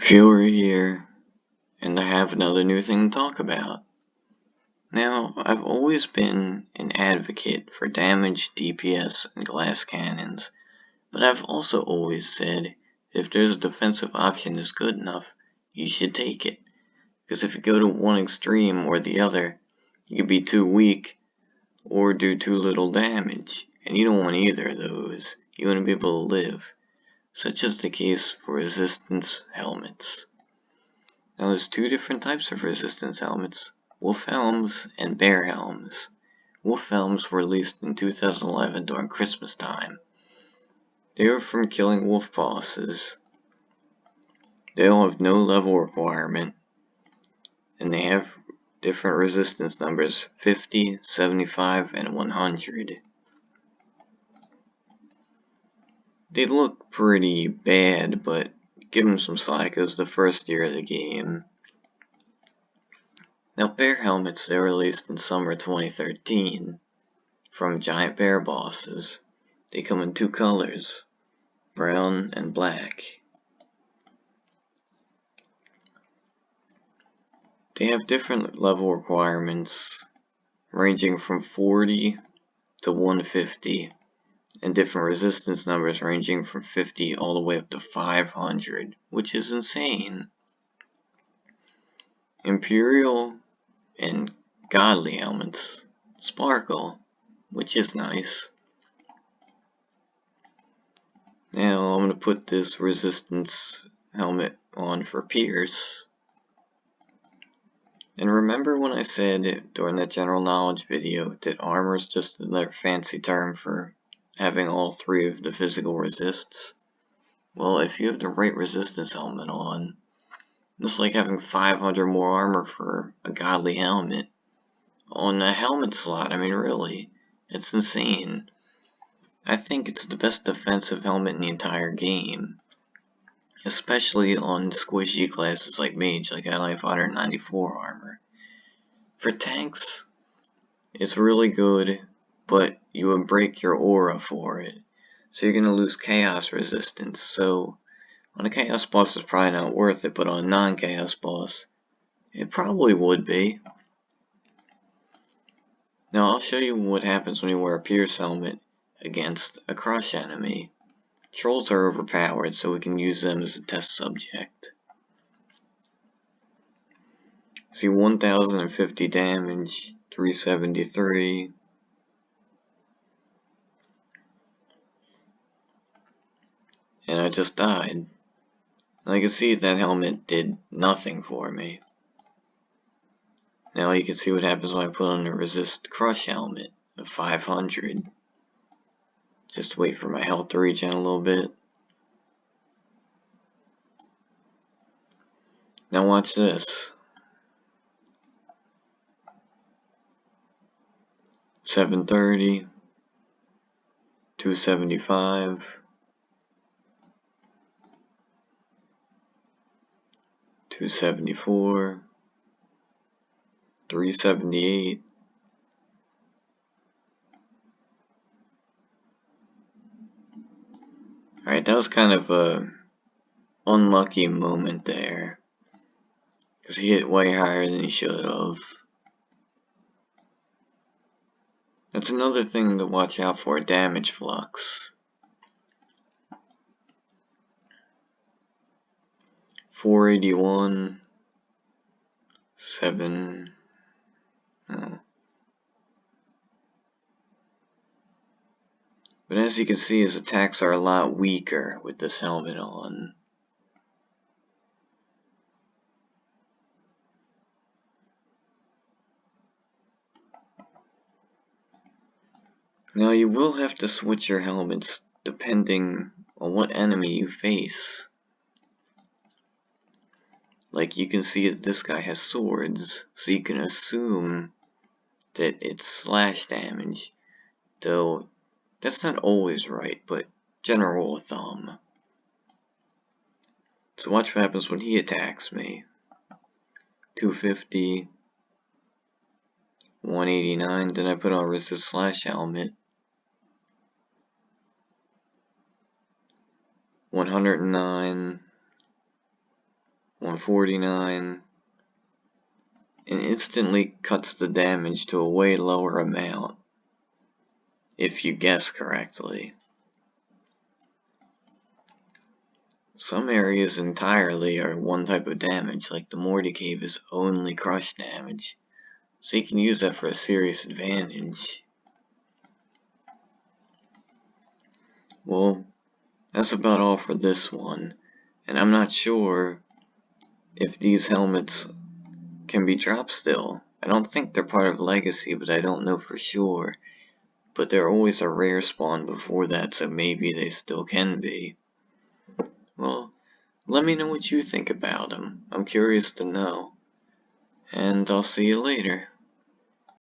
Furyion here, and I have another new thing to talk about. Now, I've always been an advocate for damage, DPS, and glass cannons, but I've also always said if there's a defensive option that's good enough, you should take it. Because if you go to one extreme or the other, you could be too weak or do too little damage, and you don't want either of those. You want to be able to live, such is the case for resistance helmets. Now there's two different types of resistance helmets, wolf helms and bear helms. Wolf helms were released in 2011 during Christmas time. They are from killing wolf bosses. They all have no level requirement, and they have different resistance numbers, 50, 75, and 100. They look pretty bad, but give them some slack. It was the first year of the game. Now, bear helmets, they were released in summer 2013 from giant bear bosses. They come in two colors, brown and black. They have different level requirements, ranging from 40 to 150, and different resistance numbers ranging from 50 all the way up to 500, which is insane. Imperial and godly helmets sparkle, which is nice. Now I'm going to put this resistance helmet on for Pierce. And remember when I said during that general knowledge video that armor is just another fancy term for having all three of the physical resists? Well, if you have the right resistance helmet on, it's like having 500 more armor for a godly helmet on a helmet slot. I mean, really, it's insane. I think it's the best defensive helmet in the entire game, especially on squishy classes like Mage. Like I like 194 armor. For tanks, it's really good, but you would break your aura for it, so you're gonna lose chaos resistance. So on a chaos boss, it's probably not worth it, but on a non-chaos boss, it probably would be. Now I'll show you what happens when you wear a Pierce helmet against a crush enemy. Trolls are overpowered, so we can use them as a test subject. See, 1050 damage, 373. And I just died. And I can see that helmet did nothing for me. Now you can see what happens when I put on the resist crush helmet of 500. Just wait for my health to regen a little bit. Now watch this. 730, 275, 274, 378. Alright, that was kind of a unlucky moment there, because he hit way higher than he should have. That's another thing to watch out for, damage flux. 481, 7, no. But as you can see, his attacks are a lot weaker with this helmet on. Now you will have to switch your helmets depending on what enemy you face. Like you can see that this guy has swords, so you can assume that it's slash damage, though that's not always right, but general rule of thumb. So watch what happens when he attacks me. 250, 189, then I put on resist slash helmet. 109, 149, and instantly cuts the damage to a way lower amount, if you guess correctly. Some areas entirely are one type of damage, like the Morty Cave is only crush damage, so you can use that for a serious advantage. Well, that's about all for this one, and I'm not sure if these helmets can be dropped still. I don't think they're part of Legacy, but I don't know for sure. But they're always a rare spawn before that, so maybe they still can be. Well, let me know what you think about them. I'm curious to know. And I'll see you later.